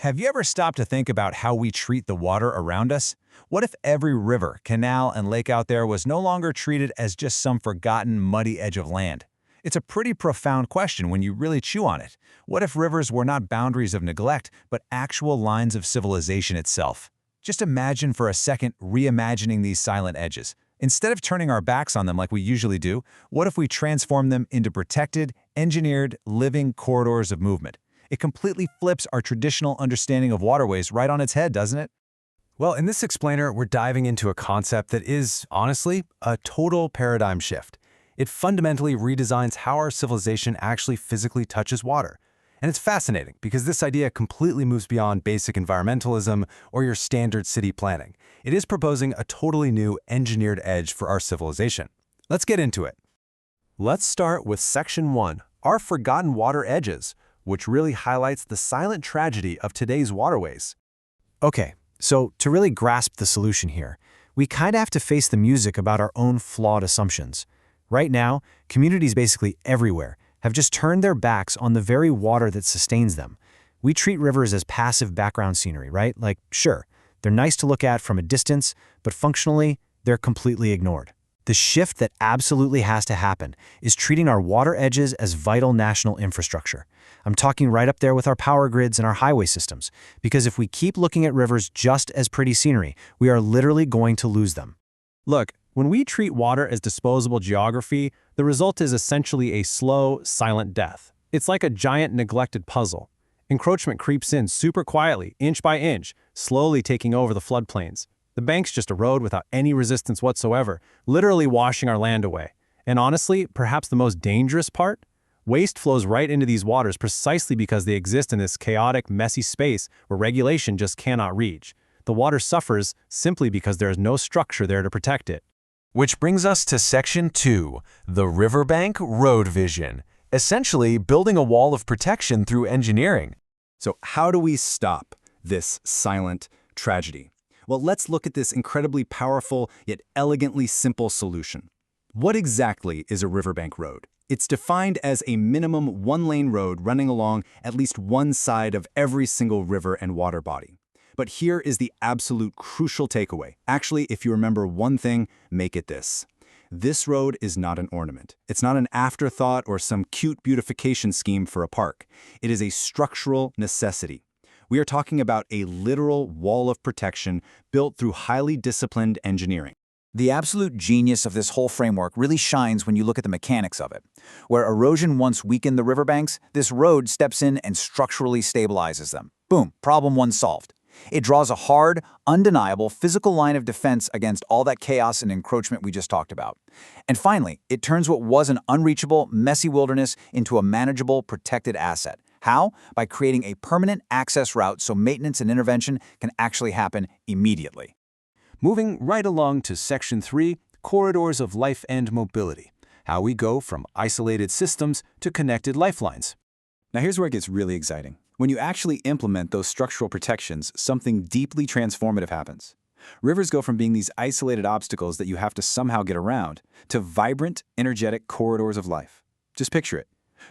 Have you ever stopped to think about how we treat the water around us? What if every river, canal, and lake out there was no longer treated as just some forgotten, muddy edge of land? It's a pretty profound question when you really chew on it. What if rivers were not boundaries of neglect, but actual lines of civilization itself? Just imagine for a second reimagining these silent edges. Instead of turning our backs on them like we usually do, what if we transform them into protected, engineered, living corridors of movement? It completely flips our traditional understanding of waterways right on its head, doesn't it? Well, in this explainer, we're diving into a concept that is, honestly, a total paradigm shift. It fundamentally redesigns how our civilization actually physically touches water. And it's fascinating because this idea completely moves beyond basic environmentalism or your standard city planning. It is proposing a totally new engineered edge for our civilization. Let's get into it. Let's start with Section 1, our forgotten water edges, which really highlights the silent tragedy of today's waterways. Okay, so to really grasp the solution here, we kind of have to face the music about our own flawed assumptions. Right now, communities basically everywhere have just turned their backs on the very water that sustains them. We treat rivers as passive background scenery, right? Like, sure, they're nice to look at from a distance, but functionally, they're completely ignored. The shift that absolutely has to happen is treating our water edges as vital national infrastructure. I'm talking right up there with our power grids and our highway systems, because if we keep looking at rivers just as pretty scenery, we are literally going to lose them. Look, when we treat water as disposable geography, the result is essentially a slow, silent death. It's like a giant neglected puzzle. Encroachment creeps in super quietly, inch by inch, slowly taking over the floodplains. The banks just erode without any resistance whatsoever, literally washing our land away. And honestly, perhaps the most dangerous part? Waste flows right into these waters precisely because they exist in this chaotic, messy space where regulation just cannot reach. The water suffers simply because there is no structure there to protect it. Which brings us to Section 2, the riverbank road vision, essentially building a wall of protection through engineering. So how do we stop this silent tragedy? Well, let's look at this incredibly powerful yet elegantly simple solution. What exactly is a riverbank road? It's defined as a minimum one-lane road running along at least one side of every single river and water body. But here is the absolute crucial takeaway. Actually, if you remember one thing, make it this. This road is not an ornament. It's not an afterthought or some cute beautification scheme for a park. It is a structural necessity. We are talking about a literal wall of protection built through highly disciplined engineering. The absolute genius of this whole framework really shines when you look at the mechanics of it. Where erosion once weakened the riverbanks, this road steps in and structurally stabilizes them. Boom, problem one solved. It draws a hard, undeniable physical line of defense against all that chaos and encroachment we just talked about. And finally, it turns what was an unreachable, messy wilderness into a manageable, protected asset. How? By creating a permanent access route so maintenance and intervention can actually happen immediately. Moving right along to Section 3, corridors of life and mobility, how we go from isolated systems to connected lifelines. Now here's where it gets really exciting. When you actually implement those structural protections, something deeply transformative happens. Rivers go from being these isolated obstacles that you have to somehow get around to vibrant, energetic corridors of life. Just picture it.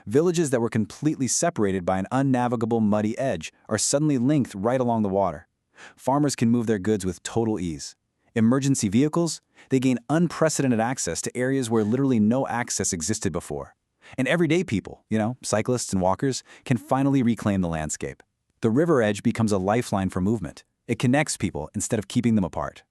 Villages that were completely separated by an unnavigable muddy edge are suddenly linked right along the water. Farmers can move their goods with total ease. Emergency vehicles, they gain unprecedented access to areas where literally no access existed before. And everyday people, cyclists and walkers, can finally reclaim the landscape. The river edge becomes a lifeline for movement. It connects people instead of keeping them apart.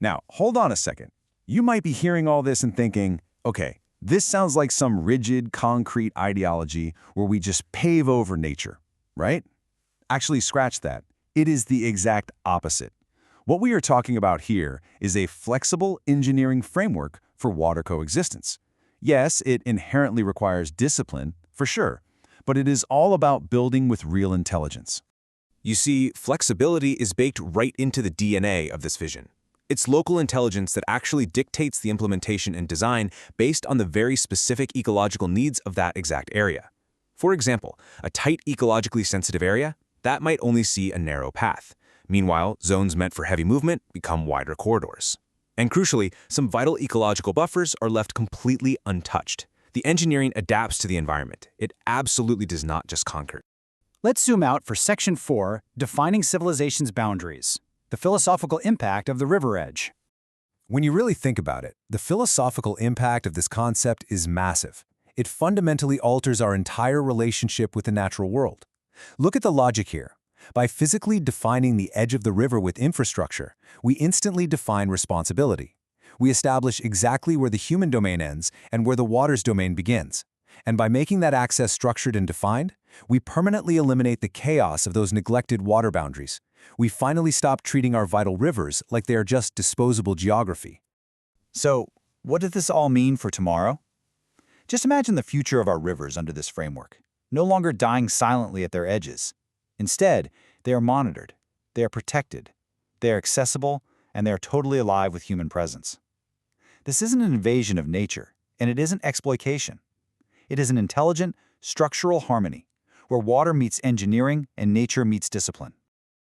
Now, hold on a second. You might be hearing all this and thinking, okay, this sounds like some rigid, concrete ideology where we just pave over nature, right? Actually, scratch that. It is the exact opposite. What we are talking about here is a flexible engineering framework for water coexistence. Yes, it inherently requires discipline, for sure, but it is all about building with real intelligence. You see, flexibility is baked right into the DNA of this vision. It's local intelligence that actually dictates the implementation and design based on the very specific ecological needs of that exact area. For example, a tight ecologically sensitive area, that might only see a narrow path. Meanwhile, zones meant for heavy movement become wider corridors. And crucially, some vital ecological buffers are left completely untouched. The engineering adapts to the environment. It absolutely does not just conquer. Let's zoom out for Section 4, Defining Civilization's Boundaries, the philosophical impact of the river edge. When you really think about it, the philosophical impact of this concept is massive. It fundamentally alters our entire relationship with the natural world. Look at the logic here. By physically defining the edge of the river with infrastructure, we instantly define responsibility. We establish exactly where the human domain ends and where the water's domain begins. And by making that access structured and defined, we permanently eliminate the chaos of those neglected water boundaries. We finally stop treating our vital rivers like they are just disposable geography. So, what does this all mean for tomorrow? Just imagine the future of our rivers under this framework, no longer dying silently at their edges. Instead, they are monitored, they are protected, they are accessible, and they are totally alive with human presence. This isn't an invasion of nature, and it isn't exploitation. It is an intelligent, structural harmony, where water meets engineering and nature meets discipline.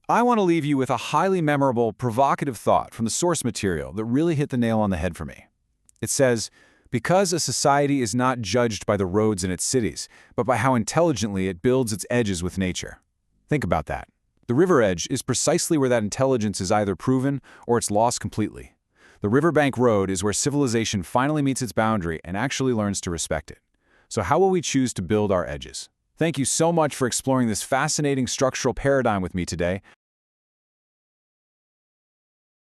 I want to leave you with a highly memorable, provocative thought from the source material that really hit the nail on the head for me. It says, because a society is not judged by the roads in its cities, but by how intelligently it builds its edges with nature. Think about that. The river edge is precisely where that intelligence is either proven or it's lost completely. The riverbank road is where civilization finally meets its boundary and actually learns to respect it. So how will we choose to build our edges? Thank you so much for exploring this fascinating structural paradigm with me today.